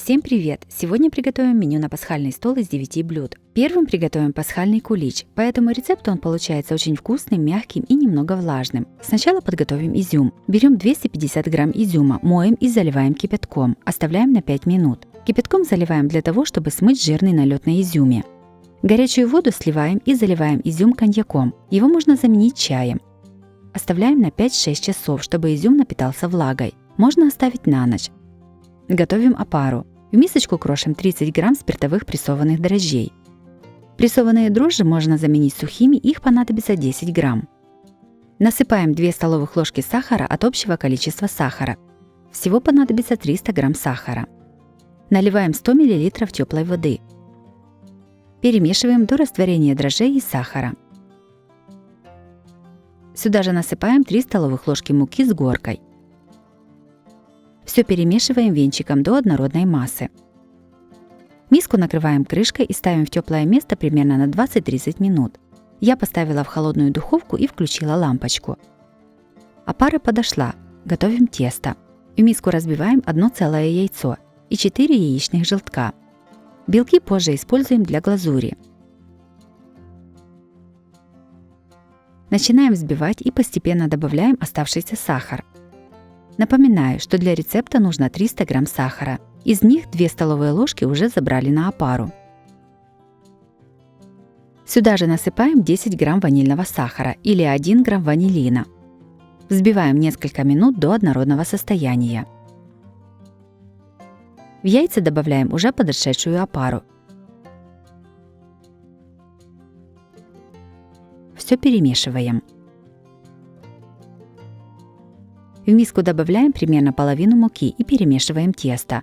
Всем привет! Сегодня приготовим меню на пасхальный стол из 9 блюд. Первым приготовим пасхальный кулич. По этому рецепту он получается очень вкусным, мягким и немного влажным. Сначала подготовим изюм. Берем 250 грамм изюма, моем и заливаем кипятком. Оставляем на 5 минут. Кипятком заливаем для того, чтобы смыть жирный налет на изюме. Горячую воду сливаем и заливаем изюм коньяком. Его можно заменить чаем. Оставляем на 5-6 часов, чтобы изюм напитался влагой. Можно оставить на ночь. Готовим опару. В мисочку крошим 30 грамм спиртовых прессованных дрожжей. Прессованные дрожжи можно заменить сухими, их понадобится 10 грамм. Насыпаем 2 столовых ложки сахара от общего количества сахара. Всего понадобится 300 грамм сахара. Наливаем 100 мл теплой воды. Перемешиваем до растворения дрожжей и сахара. Сюда же насыпаем 3 столовых ложки муки с горкой. Все перемешиваем венчиком до однородной массы. Миску накрываем крышкой и ставим в теплое место примерно на 20-30 минут. Я поставила в холодную духовку и включила лампочку. Опара подошла. Готовим тесто. В миску разбиваем 1 целое яйцо и 4 яичных желтка. Белки позже используем для глазури. Начинаем взбивать и постепенно добавляем оставшийся сахар. Напоминаю, что для рецепта нужно 300 грамм сахара. Из них 2 столовые ложки уже забрали на опару. Сюда же насыпаем 10 грамм ванильного сахара или 1 грамм ванилина. Взбиваем несколько минут до однородного состояния. В яйца добавляем уже подошедшую опару. Все перемешиваем. В миску добавляем примерно половину муки и перемешиваем тесто.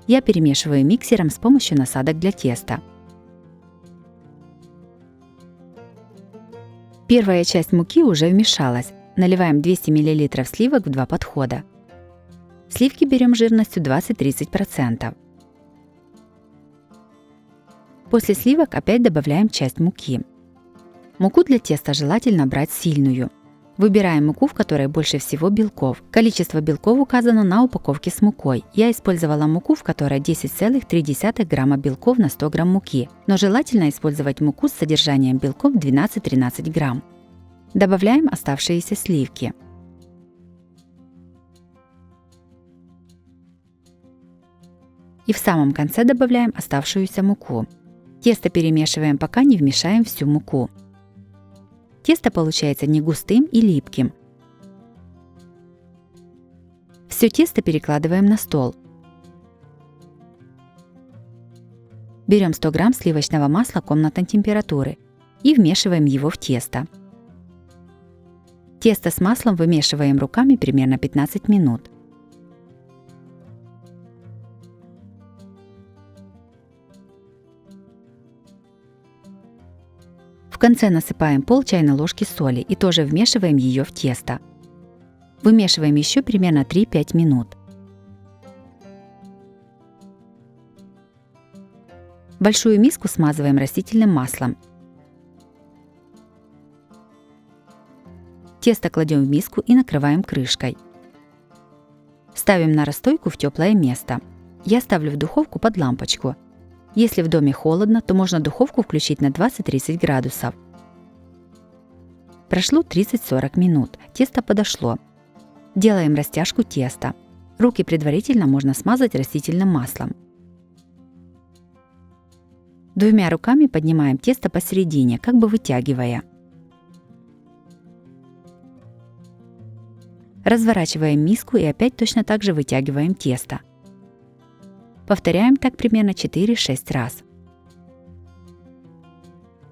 Я перемешиваю миксером с помощью насадок для теста. Первая часть муки уже вмешалась. Наливаем 200 мл сливок в 2 подхода. Сливки берем жирностью 20-30%. После сливок опять добавляем часть муки. Муку для теста желательно брать сильную. Выбираем муку, в которой больше всего белков. Количество белков указано на упаковке с мукой. Я использовала муку, в которой 10,3 грамма белков на 100 грамм муки, но желательно использовать муку с содержанием белков 12-13 грамм. Добавляем оставшиеся сливки. И в самом конце добавляем оставшуюся муку. Тесто перемешиваем, пока не вмешаем всю муку. Тесто получается не густым и липким. Все тесто перекладываем на стол. Берем 100 грамм сливочного масла комнатной температуры и вмешиваем его в тесто. Тесто с маслом вымешиваем руками примерно 15 минут. В конце насыпаем пол чайной ложки соли и тоже вмешиваем ее в тесто. Вымешиваем еще примерно 3-5 минут. Большую миску смазываем растительным маслом. Тесто кладем в миску и накрываем крышкой. Ставим на расстойку в теплое место. Я ставлю в духовку под лампочку. Если в доме холодно, то можно духовку включить на 20-30 градусов. Прошло 30-40 минут. Тесто подошло. Делаем растяжку теста. Руки предварительно можно смазать растительным маслом. 2 руками поднимаем тесто посередине, как бы вытягивая. Разворачиваем миску и опять точно так же вытягиваем тесто. Повторяем так примерно 4-6 раз.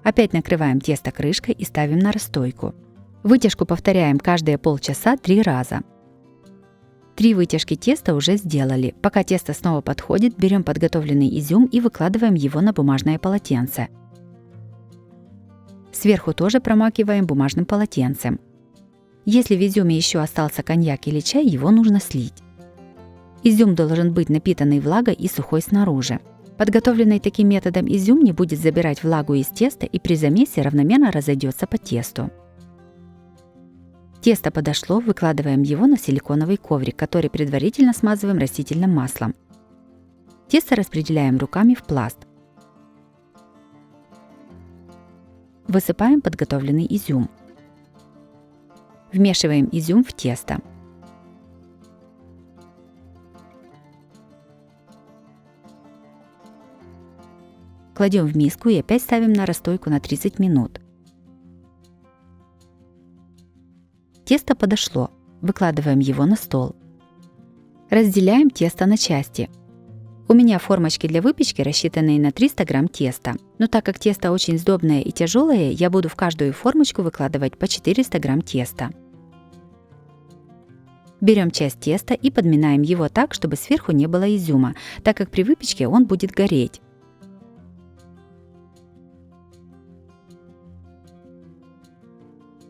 Опять накрываем тесто крышкой и ставим на расстойку. Вытяжку повторяем каждые полчаса 3 раза. 3 вытяжки теста уже сделали. Пока тесто снова подходит, берем подготовленный изюм и выкладываем его на бумажное полотенце. Сверху тоже промакиваем бумажным полотенцем. Если в изюме еще остался коньяк или чай, его нужно слить. Изюм должен быть напитанный влагой и сухой снаружи. Подготовленный таким методом изюм не будет забирать влагу из теста и при замесе равномерно разойдется по тесту. Тесто подошло, выкладываем его на силиконовый коврик, который предварительно смазываем растительным маслом. Тесто распределяем руками в пласт. Высыпаем подготовленный изюм. Вмешиваем изюм в тесто. Кладем в миску и опять ставим на расстойку на 30 минут. Тесто подошло. Выкладываем его на стол. Разделяем тесто на части. У меня формочки для выпечки, рассчитанные на 300 грамм теста. Но так как тесто очень сдобное и тяжелое, я буду в каждую формочку выкладывать по 400 грамм теста. Берем часть теста и подминаем его так, чтобы сверху не было изюма, так как при выпечке он будет гореть.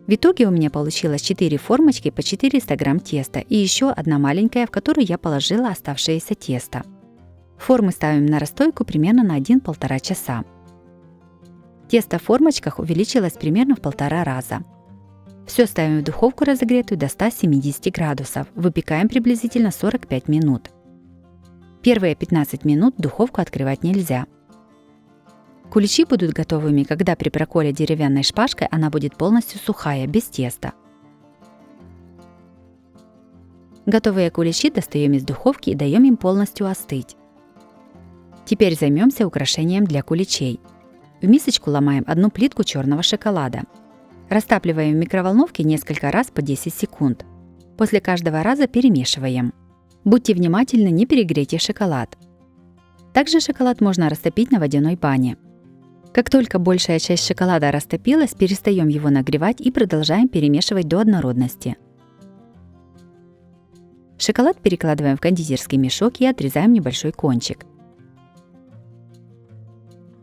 В итоге у меня получилось 4 формочки по 400 грамм теста и еще одна маленькая, в которую я положила оставшееся тесто. Формы ставим на расстойку примерно на 1–1,5 часа. Тесто в формочках увеличилось примерно в 1,5 раза. Все ставим в духовку разогретую до 170 градусов. Выпекаем приблизительно 45 минут. Первые 15 минут духовку открывать нельзя. Куличи будут готовыми, когда при проколе деревянной шпажкой она будет полностью сухая, без теста. Готовые куличи достаем из духовки и даем им полностью остыть. Теперь займемся украшением для куличей. В мисочку ломаем одну плитку черного шоколада. Растапливаем в микроволновке несколько раз по 10 секунд. После каждого раза перемешиваем. Будьте внимательны, не перегрейте шоколад. Также шоколад можно растопить на водяной бане. Как только большая часть шоколада растопилась, перестаем его нагревать и продолжаем перемешивать до однородности. Шоколад перекладываем в кондитерский мешок и отрезаем небольшой кончик.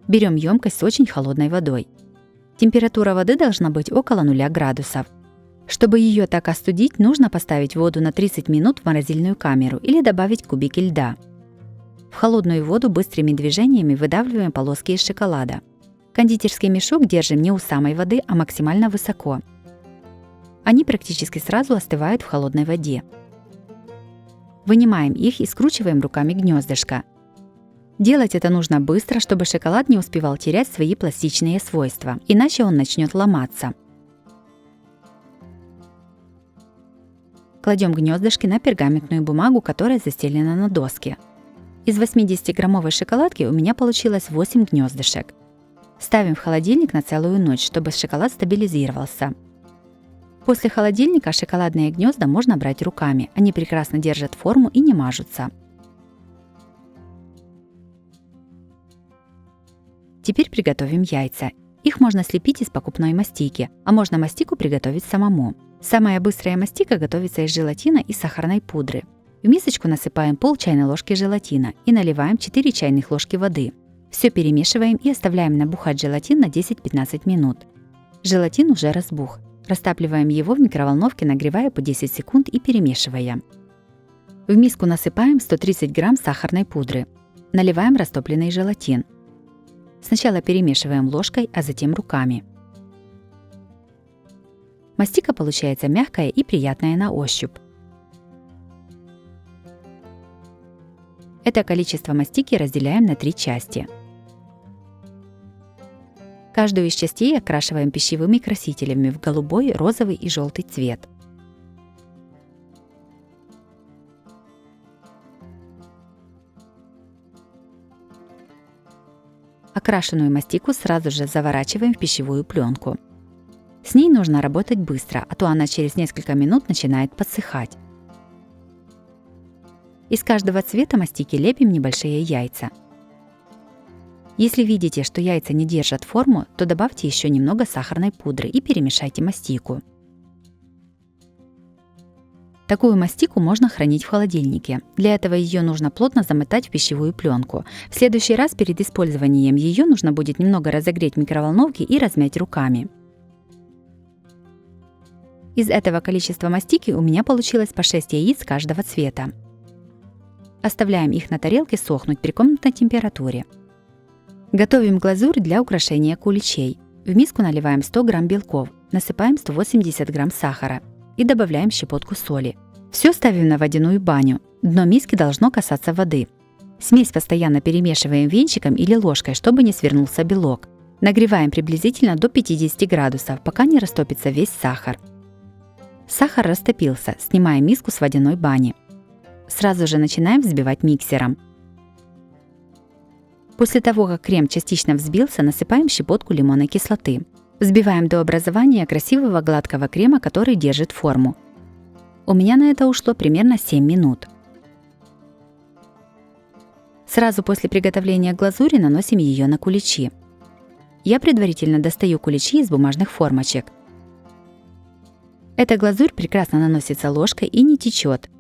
Берем емкость с очень холодной водой. Температура воды должна быть около 0 градусов. Чтобы ее так остудить, нужно поставить воду на 30 минут в морозильную камеру или добавить кубики льда. В холодную воду быстрыми движениями выдавливаем полоски из шоколада. Кондитерский мешок держим не у самой воды, а максимально высоко. Они практически сразу остывают в холодной воде. Вынимаем их и скручиваем руками гнездышко. Делать это нужно быстро, чтобы шоколад не успевал терять свои пластичные свойства, иначе он начнет ломаться. Кладем гнездышки на пергаментную бумагу, которая застелена на доске. Из 80-граммовой шоколадки у меня получилось 8 гнездышек. Ставим в холодильник на целую ночь, чтобы шоколад стабилизировался. После холодильника шоколадные гнезда можно брать руками, они прекрасно держат форму и не мажутся. Теперь приготовим яйца. Их можно слепить из покупной мастики, а можно мастику приготовить самому. Самая быстрая мастика готовится из желатина и сахарной пудры. В мисочку насыпаем пол чайной ложки желатина и наливаем 4 чайных ложки воды. Все перемешиваем и оставляем набухать желатин на 10–15 минут. Желатин уже разбух. Растапливаем его в микроволновке, нагревая по 10 секунд и перемешивая. В миску насыпаем 130 грамм сахарной пудры. Наливаем растопленный желатин. Сначала перемешиваем ложкой, а затем руками. Мастика получается мягкая и приятная на ощупь. Это количество мастики разделяем на 3 части. Каждую из частей окрашиваем пищевыми красителями в голубой, розовый и желтый цвет. Окрашенную мастику сразу же заворачиваем в пищевую пленку. С ней нужно работать быстро, а то она через несколько минут начинает подсыхать. Из каждого цвета мастики лепим небольшие яйца. Если видите, что яйца не держат форму, то добавьте еще немного сахарной пудры и перемешайте мастику. Такую мастику можно хранить в холодильнике. Для этого ее нужно плотно замотать в пищевую пленку. В следующий раз перед использованием ее нужно будет немного разогреть в микроволновке и размять руками. Из этого количества мастики у меня получилось по 6 яиц каждого цвета. Оставляем их на тарелке сохнуть при комнатной температуре. Готовим глазурь для украшения куличей. В миску наливаем 100 грамм белков, насыпаем 180 грамм сахара и добавляем щепотку соли. Все ставим на водяную баню. Дно миски должно касаться воды. Смесь постоянно перемешиваем венчиком или ложкой, чтобы не свернулся белок. Нагреваем приблизительно до 50 градусов, пока не растопится весь сахар. Сахар растопился, снимаем миску с водяной бани. Сразу же начинаем взбивать миксером. После того, как крем частично взбился, насыпаем щепотку лимонной кислоты. Взбиваем до образования красивого гладкого крема, который держит форму. У меня на это ушло примерно 7 минут. Сразу после приготовления глазури наносим ее на куличи. Я предварительно достаю куличи из бумажных формочек. Эта глазурь прекрасно наносится ложкой и не течет.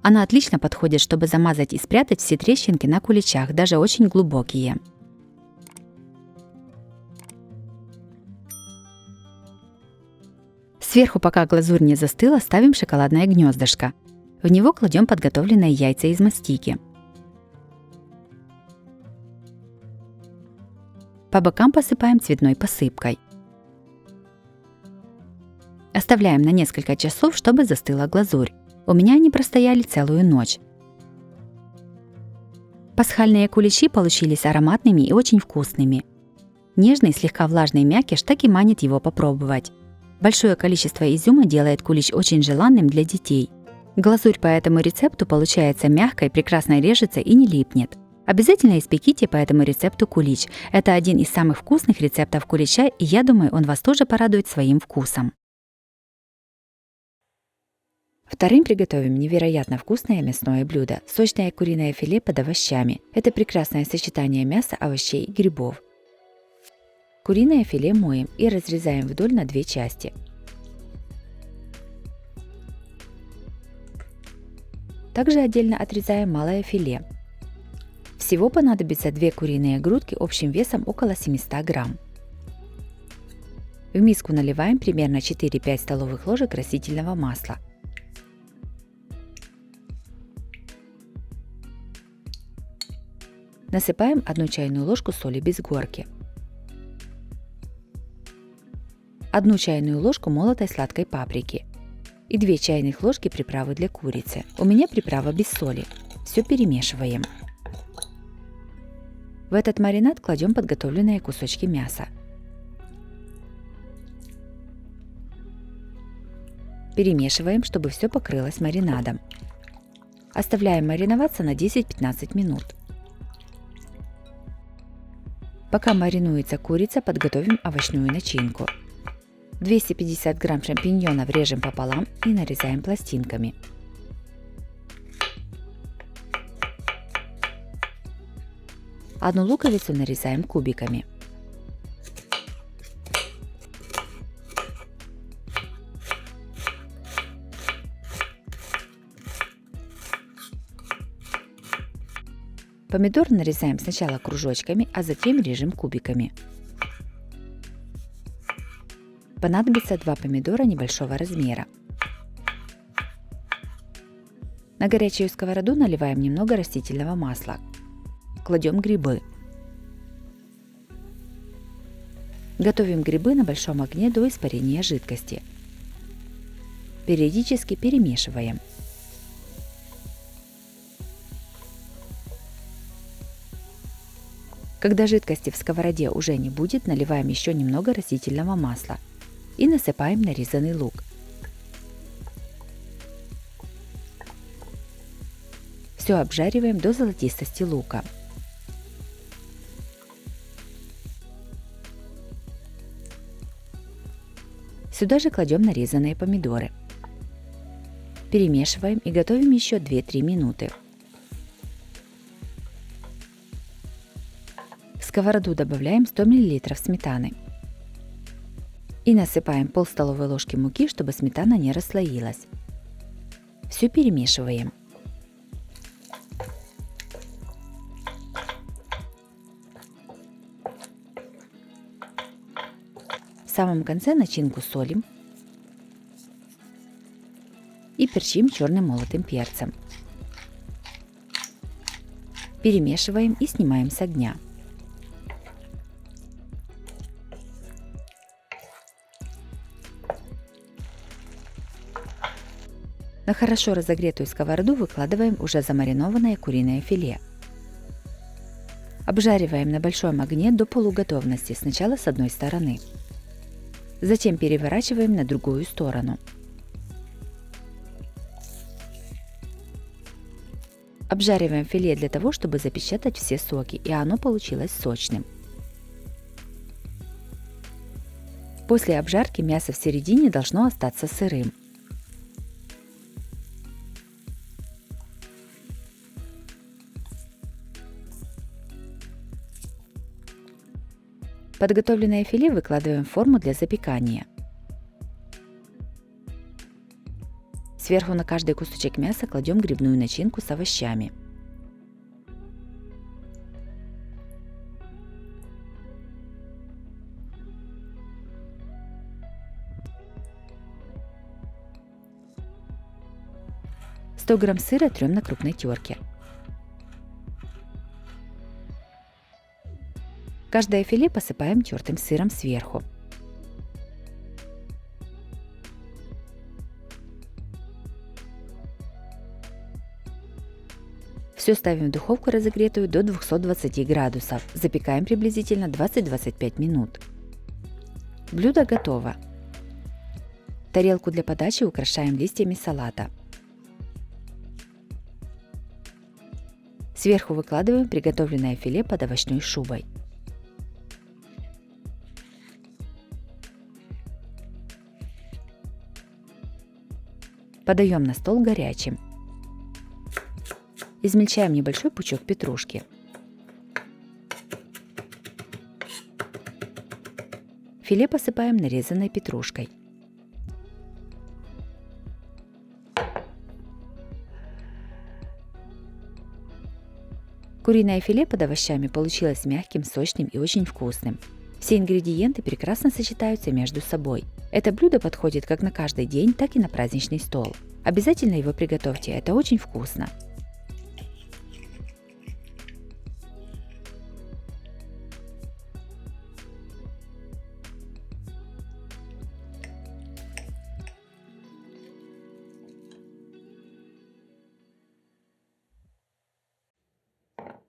Она отлично подходит, чтобы замазать и спрятать все трещинки на куличах, даже очень глубокие. Сверху, пока глазурь не застыла, ставим шоколадное гнездышко. В него кладем подготовленные яйца из мастики. По бокам посыпаем цветной посыпкой. Оставляем на несколько часов, чтобы застыла глазурь. У меня они простояли целую ночь. Пасхальные куличи получились ароматными и очень вкусными. Нежный, слегка влажный мякиш так и манит его попробовать. Большое количество изюма делает кулич очень желанным для детей. Глазурь по этому рецепту получается мягкой, прекрасно режется и не липнет. Обязательно испеките по этому рецепту кулич. Это один из самых вкусных рецептов кулича, и я думаю, он вас тоже порадует своим вкусом. Вторым приготовим невероятно вкусное мясное блюдо – сочное куриное филе под овощами. Это прекрасное сочетание мяса, овощей и грибов. Куриное филе моем и разрезаем вдоль на две части. Также отдельно отрезаем малое филе. Всего понадобится 2 куриные грудки общим весом около 700 грамм. В миску наливаем примерно 4-5 столовых ложек растительного масла. Насыпаем 1 чайную ложку соли без горки. 1 чайную ложку молотой сладкой паприки и 2 чайных ложки приправы для курицы. У меня приправа без соли. Все перемешиваем. В этот маринад кладем подготовленные кусочки мяса. Перемешиваем, чтобы все покрылось маринадом. Оставляем мариноваться на 10-15 минут. Пока маринуется курица, подготовим овощную начинку. 250 грамм шампиньонов режем пополам и нарезаем пластинками. Одну луковицу нарезаем кубиками. Помидор нарезаем сначала кружочками, а затем режем кубиками. Понадобится 2 помидора небольшого размера. На горячую сковороду наливаем немного растительного масла. Кладем грибы. Готовим грибы на большом огне до испарения жидкости. Периодически перемешиваем. Когда жидкости в сковороде уже не будет, наливаем еще немного растительного масла и насыпаем нарезанный лук. Все обжариваем до золотистости лука. Сюда же кладем нарезанные помидоры. Перемешиваем и готовим еще 2-3 минуты. В сковороду добавляем 100 мл сметаны. И насыпаем пол столовой ложки муки, чтобы сметана не расслоилась. Все перемешиваем. В самом конце начинку солим и перчим черным молотым перцем. Перемешиваем и снимаем с огня. На хорошо разогретую сковороду выкладываем уже замаринованное куриное филе. Обжариваем на большом огне до полуготовности сначала с одной стороны. Затем переворачиваем на другую сторону. Обжариваем филе для того, чтобы запечатать все соки, и оно получилось сочным. После обжарки мясо в середине должно остаться сырым. Подготовленное филе выкладываем в форму для запекания. Сверху на каждый кусочек мяса кладем грибную начинку с овощами. «100 грамм сыра трем на крупной терке. Каждое филе посыпаем тертым сыром сверху. Все ставим в духовку разогретую до 220 градусов. Запекаем приблизительно 20-25 минут. Блюдо готово. Тарелку для подачи украшаем листьями салата. Сверху выкладываем приготовленное филе под овощной шубой. Подаем на стол горячим. Измельчаем небольшой пучок петрушки. Филе посыпаем нарезанной петрушкой. Куриное филе под овощами получилось мягким, сочным и очень вкусным. Все ингредиенты прекрасно сочетаются между собой. Это блюдо подходит как на каждый день, так и на праздничный стол. Обязательно его приготовьте, это очень вкусно.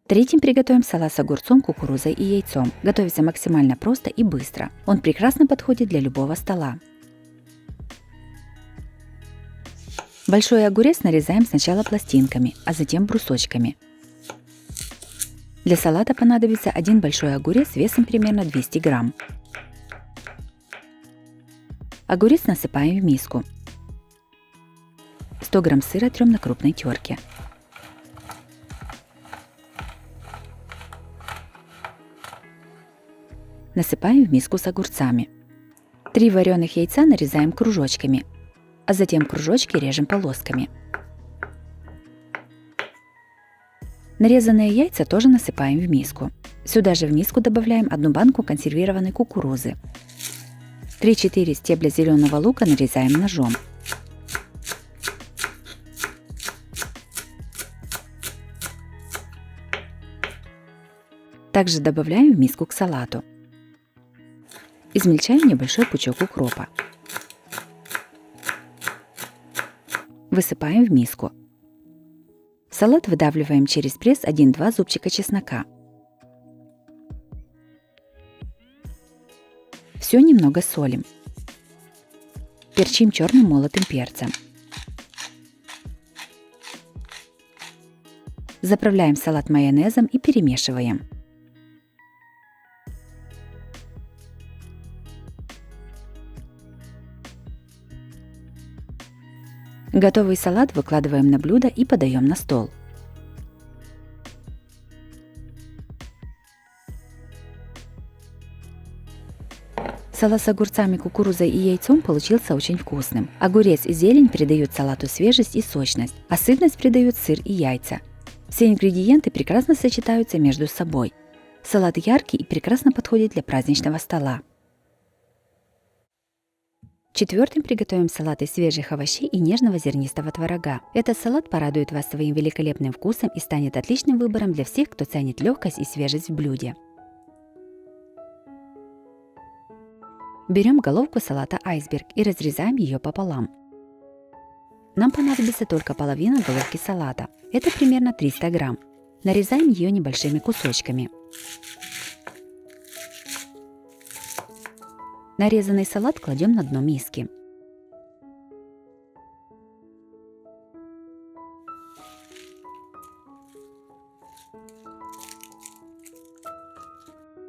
Третьим приготовим салат с огурцом, кукурузой и яйцом. Готовится максимально просто и быстро. Он прекрасно подходит для любого стола. Большой огурец нарезаем сначала пластинками, а затем брусочками. Для салата понадобится один большой огурец весом примерно 200 грамм. Огурец насыпаем в миску. 100 грамм сыра трем на крупной терке. Насыпаем в миску с огурцами. 3 вареных яйца нарезаем кружочками, а затем кружочки режем полосками. Нарезанные яйца тоже насыпаем в миску. Сюда же в миску добавляем 1 банку консервированной кукурузы. 3-4 стебля зеленого лука нарезаем ножом. Также добавляем в миску к салату. Измельчаем небольшой пучок укропа. Высыпаем в миску. В салат выдавливаем через пресс 1-2 зубчика чеснока. Все немного солим. Перчим черным молотым перцем. Заправляем салат майонезом и перемешиваем. Готовый салат выкладываем на блюдо и подаем на стол. Салат с огурцами, кукурузой и яйцом получился очень вкусным. Огурец и зелень придают салату свежесть и сочность, а сытность придают сыр и яйца. Все ингредиенты прекрасно сочетаются между собой. Салат яркий и прекрасно подходит для праздничного стола. Четвертым приготовим салат из свежих овощей и нежного зернистого творога. Этот салат порадует вас своим великолепным вкусом и станет отличным выбором для всех, кто ценит легкость и свежесть в блюде. Берем головку салата айсберг и разрезаем ее пополам. Нам понадобится только половина головки салата. Это примерно 300 грамм. Нарезаем ее небольшими кусочками. Нарезанный салат кладем на дно миски.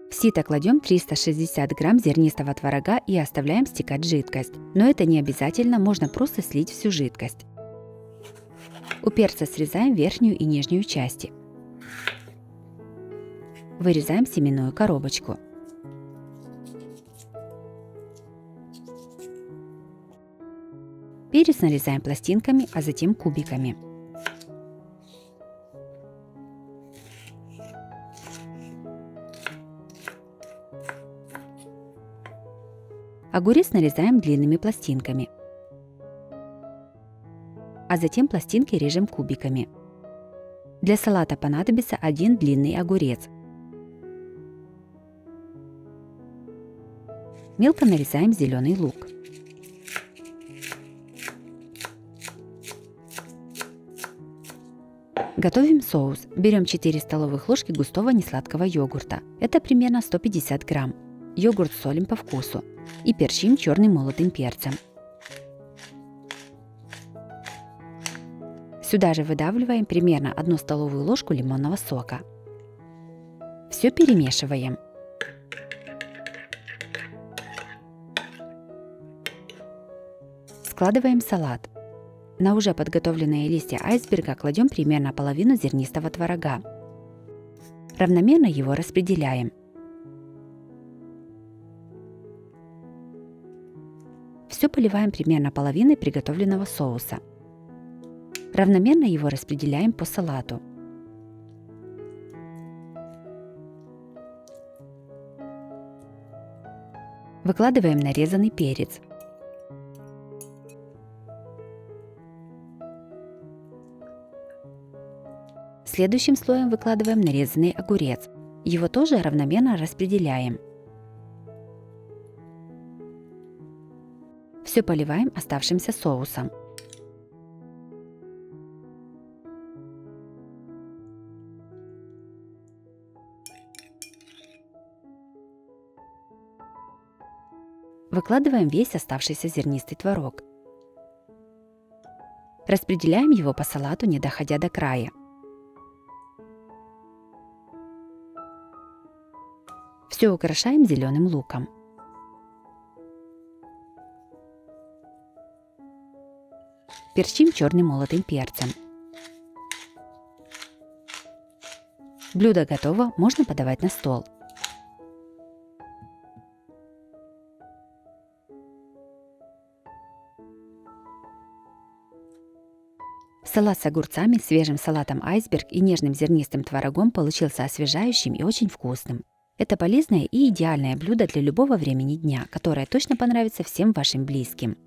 В сито кладем 360 грамм зернистого творога и оставляем стекать жидкость. Но это не обязательно, можно просто слить всю жидкость. У перца срезаем верхнюю и нижнюю части. Вырезаем семенную коробочку. Перец нарезаем пластинками, а затем кубиками. Огурец нарезаем длинными пластинками, а затем пластинки режем кубиками. Для салата понадобится один длинный огурец. Мелко нарезаем зеленый лук. Готовим соус. Берем 4 столовых ложки густого несладкого йогурта. Это примерно 150 грамм. Йогурт солим по вкусу. И перчим черным молотым перцем. Сюда же выдавливаем примерно 1 столовую ложку лимонного сока. Все перемешиваем. Складываем салат. На уже подготовленные листья айсберга кладем примерно половину зернистого творога. Равномерно его распределяем. Все поливаем примерно половиной приготовленного соуса. Равномерно его распределяем по салату. Выкладываем нарезанный перец. Следующим слоем выкладываем нарезанный огурец. Его тоже равномерно распределяем. Все поливаем оставшимся соусом. Выкладываем весь оставшийся зернистый творог. Распределяем его по салату, не доходя до края. Все украшаем зеленым луком. Перчим черным молотым перцем. Блюдо готово, можно подавать на стол. Салат с огурцами, свежим салатом айсберг и нежным зернистым творогом получился освежающим и очень вкусным. Это полезное и идеальное блюдо для любого времени дня, которое точно понравится всем вашим близким.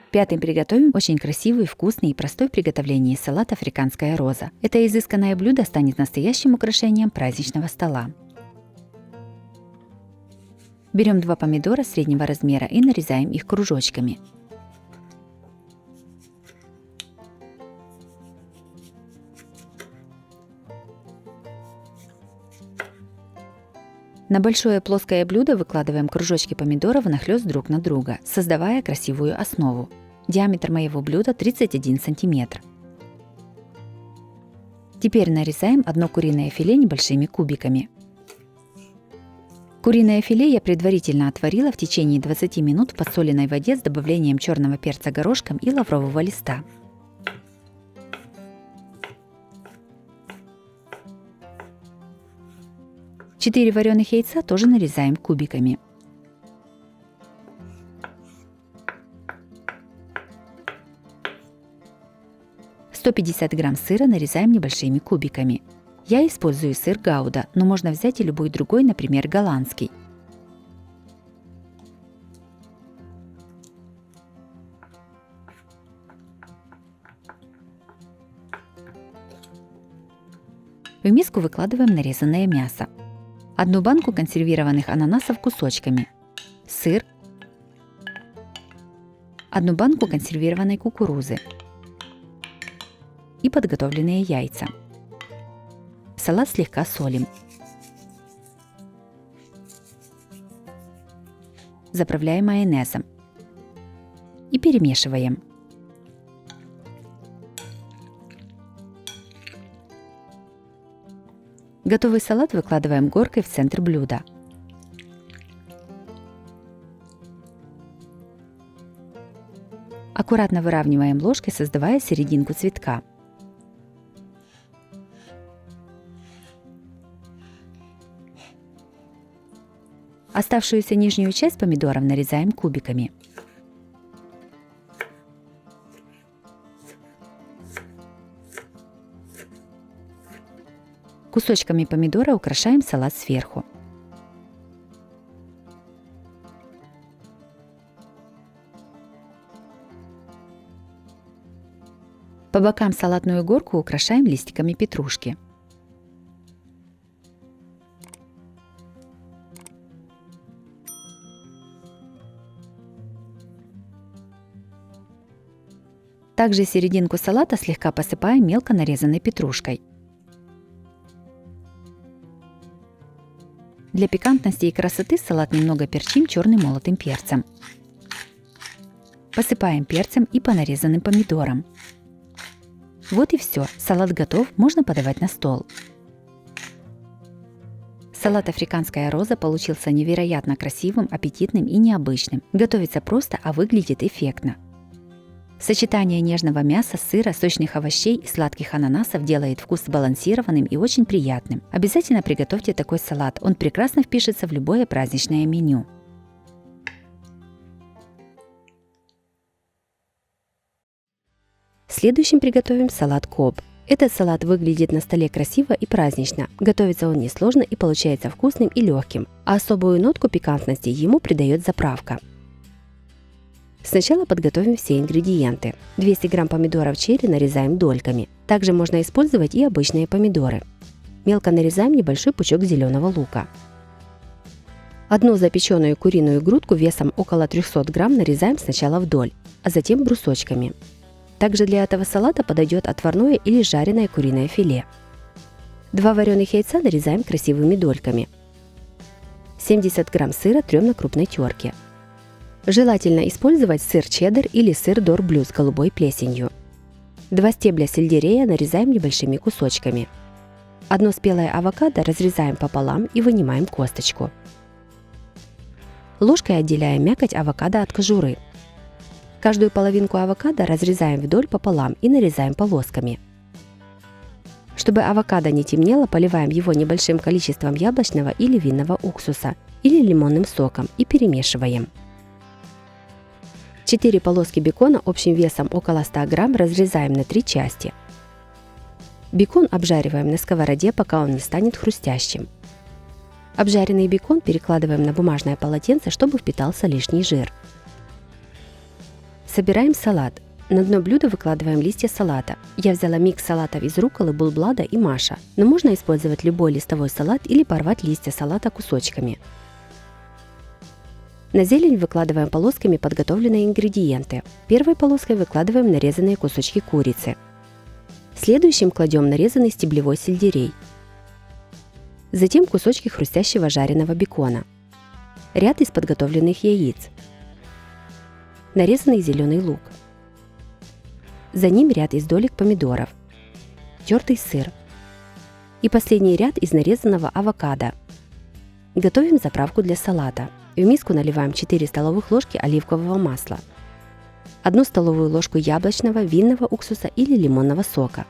Пятым приготовим очень красивый, вкусный и простой в приготовлении салат «Африканская роза». Это изысканное блюдо станет настоящим украшением праздничного стола. Берем 2 помидора среднего размера и нарезаем их кружочками. На большое плоское блюдо выкладываем кружочки помидоров внахлёст друг на друга, создавая красивую основу. Диаметр моего блюда 31 см. Теперь нарезаем одно куриное филе небольшими кубиками. Куриное филе я предварительно отварила в течение 20 минут в подсоленной воде с добавлением черного перца горошком и лаврового листа. Четыре вареных яйца тоже нарезаем кубиками. Сто 150 грамм сыра нарезаем небольшими кубиками. Я использую сыр гауда, но можно взять и любой другой, например, голландский. В миску выкладываем нарезанное мясо. Одну банку консервированных ананасов кусочками, сыр, 1 банку консервированной кукурузы и подготовленные яйца. Салат слегка солим. Заправляем майонезом и перемешиваем. Готовый салат выкладываем горкой в центр блюда. Аккуратно выравниваем ложкой, создавая серединку цветка. Оставшуюся нижнюю часть помидоров нарезаем кубиками. Кусочками помидора украшаем салат сверху. По бокам салатную горку украшаем листиками петрушки. Также серединку салата слегка посыпаем мелко нарезанной петрушкой. Для пикантности и красоты салат немного перчим черным молотым перцем. Посыпаем перцем и по нарезанным помидорам. Вот и все, салат готов, можно подавать на стол. Салат «Африканская роза» получился невероятно красивым, аппетитным и необычным. Готовится просто, а выглядит эффектно. Сочетание нежного мяса, сыра, сочных овощей и сладких ананасов делает вкус сбалансированным и очень приятным. Обязательно приготовьте такой салат, он прекрасно впишется в любое праздничное меню. Следующим приготовим салат Cobb. Этот салат выглядит на столе красиво и празднично. Готовится он несложно и получается вкусным и легким, а особую нотку пикантности ему придает заправка. Сначала подготовим все ингредиенты. 200 грамм помидоров черри нарезаем дольками. Также можно использовать и обычные помидоры. Мелко нарезаем небольшой пучок зеленого лука. Одну запеченную куриную грудку весом около 300 грамм нарезаем сначала вдоль, а затем брусочками. Также для этого салата подойдет отварное или жареное куриное филе. 2 вареных яйца нарезаем красивыми дольками. 70 грамм сыра трем на крупной терке. Желательно использовать сыр чеддер или сыр дор-блю с голубой плесенью. 2 стебля сельдерея нарезаем небольшими кусочками. 1 спелое авокадо разрезаем пополам и вынимаем косточку. Ложкой отделяем мякоть авокадо от кожуры. Каждую половинку авокадо разрезаем вдоль пополам и нарезаем полосками. Чтобы авокадо не темнело, поливаем его небольшим количеством яблочного или винного уксуса или лимонным соком и перемешиваем. 4 полоски бекона общим весом около 100 грамм разрезаем на 3 части. Бекон обжариваем на сковороде, пока он не станет хрустящим. Обжаренный бекон перекладываем на бумажное полотенце, чтобы впитался лишний жир. Собираем салат. На дно блюда выкладываем листья салата. Я взяла микс салатов из рукколы, булблада и маша, но можно использовать любой листовой салат или порвать листья салата кусочками. На зелень выкладываем полосками подготовленные ингредиенты. Первой полоской выкладываем нарезанные кусочки курицы. Следующим кладем нарезанный стеблевой сельдерей. Затем кусочки хрустящего жареного бекона. Ряд из подготовленных яиц. Нарезанный зеленый лук. За ним ряд из долек помидоров. Тертый сыр. И последний ряд из нарезанного авокадо. Готовим заправку для салата. В миску наливаем 4 столовых ложки оливкового масла, 1 столовую ложку яблочного, винного уксуса или лимонного сока,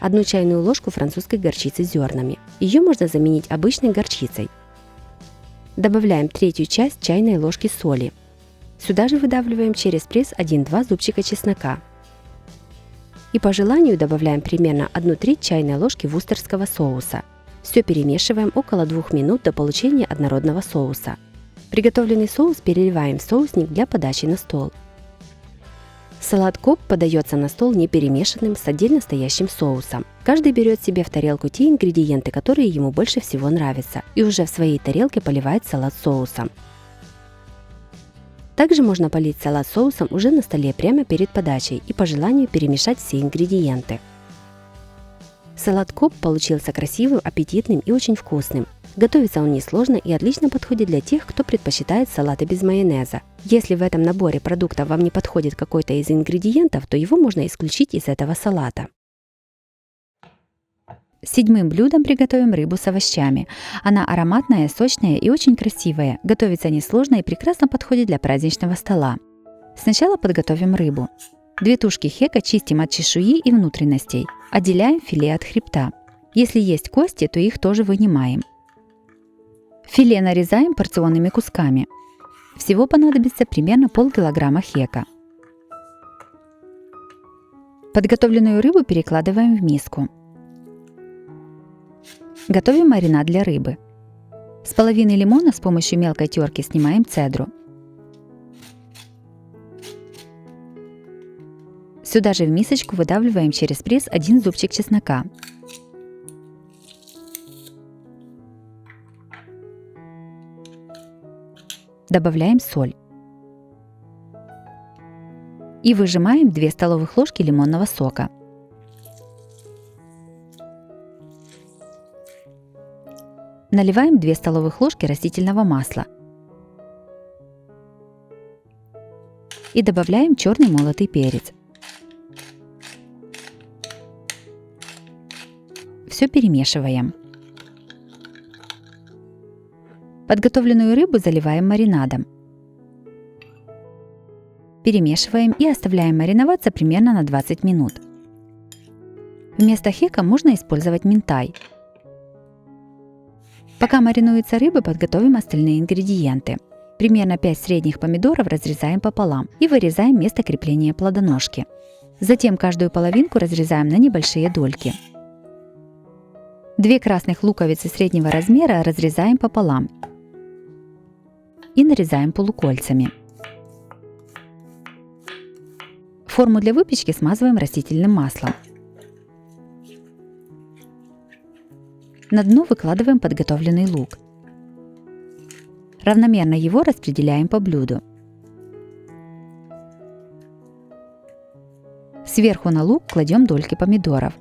1 чайную ложку французской горчицы с зернами. Ее можно заменить обычной горчицей. Добавляем 1/3 часть чайной ложки соли. Сюда же выдавливаем через пресс 1-2 зубчика чеснока. И по желанию добавляем примерно 1/3 чайной ложки вустерского соуса. Все перемешиваем около 2 минут до получения однородного соуса. Приготовленный соус переливаем в соусник для подачи на стол. Салат Cobb подается на стол не перемешанным с отдельно стоящим соусом. Каждый берет себе в тарелку те ингредиенты, которые ему больше всего нравятся, и уже в своей тарелке поливает салат соусом. Также можно полить салат соусом уже на столе прямо перед подачей и по желанию перемешать все ингредиенты. Салат Cobb получился красивым, аппетитным и очень вкусным. Готовится он несложно и отлично подходит для тех, кто предпочитает салаты без майонеза. Если в этом наборе продуктов вам не подходит какой-то из ингредиентов, то его можно исключить из этого салата. Седьмым блюдом приготовим рыбу с овощами. Она ароматная, сочная и очень красивая. Готовится несложно и прекрасно подходит для праздничного стола. Сначала подготовим рыбу. 2 тушки хека чистим от чешуи и внутренностей. Отделяем филе от хребта. Если есть кости, то их тоже вынимаем. Филе нарезаем порционными кусками. Всего понадобится примерно полкилограмма хека. Подготовленную рыбу перекладываем в миску. Готовим маринад для рыбы. С половины лимона с помощью мелкой терки снимаем цедру. Сюда же в мисочку выдавливаем через пресс 1 зубчик чеснока. Добавляем соль. И выжимаем 2 столовых ложки лимонного сока. Наливаем 2 столовых ложки растительного масла. И добавляем черный молотый перец. Все перемешиваем. Подготовленную рыбу заливаем маринадом. Перемешиваем и оставляем мариноваться примерно на 20 минут. Вместо хека можно использовать минтай. Пока маринуется рыба, подготовим остальные ингредиенты. Примерно 5 средних помидоров разрезаем пополам и вырезаем место крепления плодоножки. Затем каждую половинку разрезаем на небольшие дольки. 2 красных луковицы среднего размера разрезаем пополам и нарезаем полукольцами. Форму для выпечки смазываем растительным маслом. На дно выкладываем подготовленный лук. Равномерно его распределяем по блюду. Сверху на лук кладем дольки помидоров.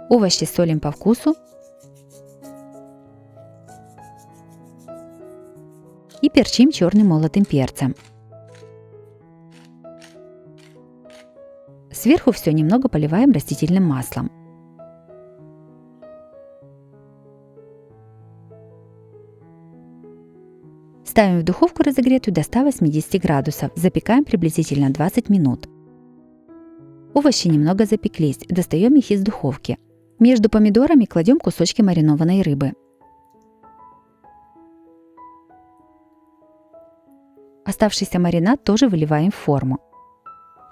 Овощи солим по вкусу и перчим черным молотым перцем. Сверху все немного поливаем растительным маслом. Ставим в духовку разогретую до 180 градусов, запекаем приблизительно 20 минут. Овощи немного запеклись, достаем их из духовки. Между помидорами кладем кусочки маринованной рыбы. Оставшийся маринад тоже выливаем в форму.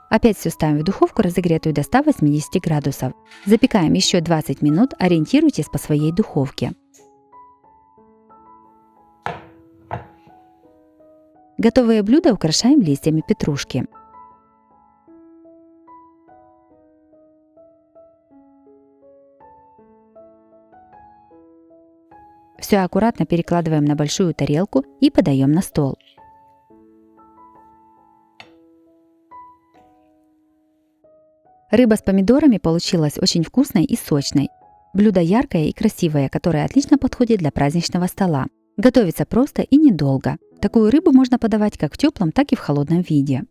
Опять все ставим в духовку разогретую до 180 градусов. Запекаем еще 20 минут, ориентируйтесь по своей духовке. Готовое блюдо украшаем листьями петрушки. Все аккуратно перекладываем на большую тарелку и подаем на стол. Рыба с помидорами получилась очень вкусной и сочной. Блюдо яркое и красивое, которое отлично подходит для праздничного стола. Готовится просто и недолго. Такую рыбу можно подавать как в теплом, так и в холодном виде.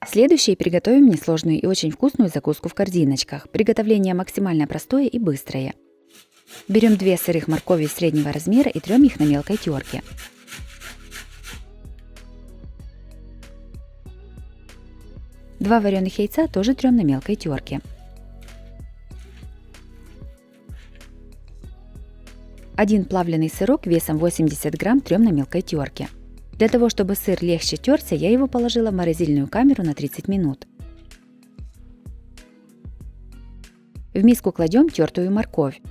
Следующее приготовим несложную и очень вкусную закуску в корзиночках. Приготовление максимально простое и быстрое. Берем 2 сырых моркови среднего размера и трем их на мелкой терке. Два вареных яйца тоже трем на мелкой терке. 1 плавленый сырок весом 80 грамм трем на мелкой терке. Для того, чтобы сыр легче терся, я его положила в морозильную камеру на 30 минут. В миску кладем тертую морковь,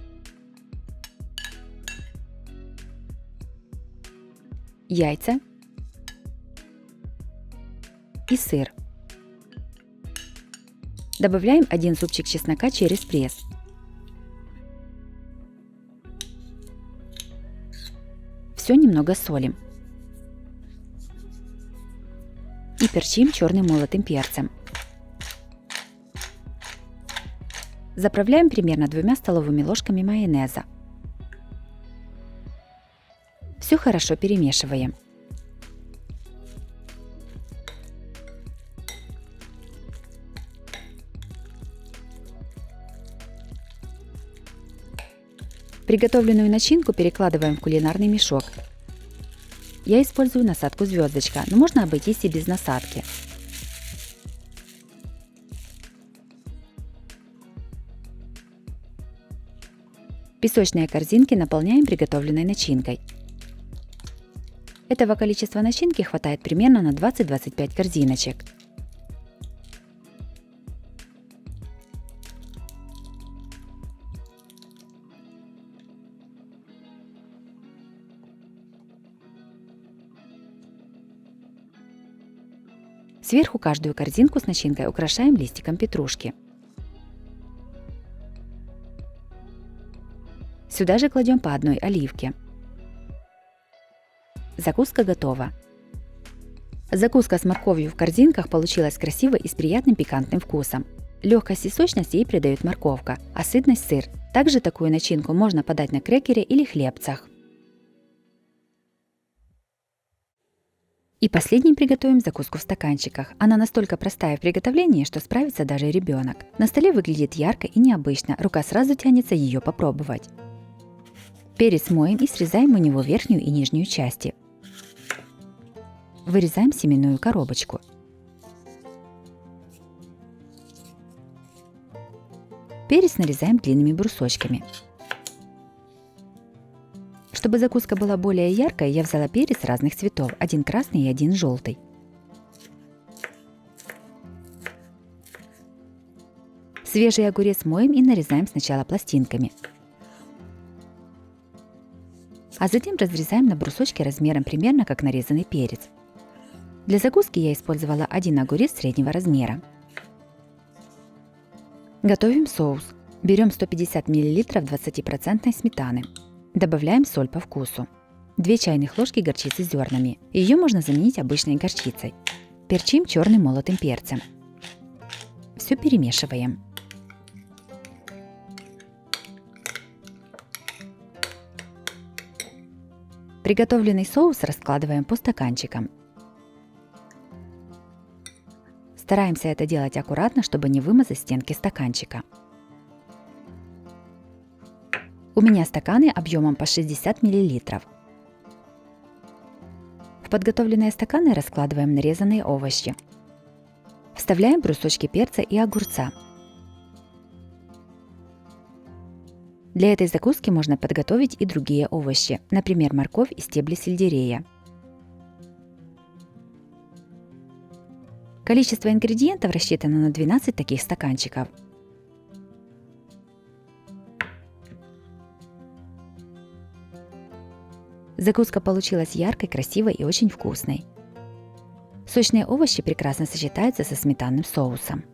яйца и сыр. Добавляем 1 зубчик чеснока через пресс. все немного солим. И перчим черным молотым перцем. Заправляем примерно 2 столовыми ложками майонеза. Все хорошо перемешиваем. Приготовленную начинку перекладываем в кулинарный мешок. Я использую насадку звездочка, но можно обойтись и без насадки. Песочные корзинки наполняем приготовленной начинкой. Этого количества начинки хватает примерно на 20-25 корзиночек. Сверху каждую корзинку с начинкой украшаем листиком петрушки. Сюда же кладем по одной оливке. Закуска готова. Закуска с морковью в корзинках получилась красивой и с приятным пикантным вкусом. Легкость и сочность ей придает морковка, а сытность сыр. Также такую начинку можно подать на крекере или хлебцах. И последним приготовим закуску в стаканчиках. Она настолько простая в приготовлении, что справится даже ребенок. На столе выглядит ярко и необычно, рука сразу тянется ее попробовать. Перец моем и срезаем у него верхнюю и нижнюю части. Вырезаем семенную коробочку. Перец нарезаем длинными брусочками. Чтобы закуска была более яркой, я взяла перец разных цветов, один красный и один желтый. Свежий огурец моем и нарезаем сначала пластинками. А затем разрезаем на брусочки размером примерно как нарезанный перец. Для закуски я использовала один огурец среднего размера. Готовим соус. Берем 150 мл 20% сметаны. Добавляем соль по вкусу. 2 чайных ложки горчицы с зернами. Ее можно заменить обычной горчицей. Перчим черным молотым перцем. Все перемешиваем. Приготовленный соус раскладываем по стаканчикам. Стараемся это делать аккуратно, чтобы не вымазать стенки стаканчика. У меня стаканы объемом по 60 мл. В подготовленные стаканы раскладываем нарезанные овощи. Вставляем брусочки перца и огурца. Для этой закуски можно подготовить и другие овощи, например, морковь и стебли сельдерея. Количество ингредиентов рассчитано на 12 таких стаканчиков. Закуска получилась яркой, красивой и очень вкусной. Сочные овощи прекрасно сочетаются со сметанным соусом.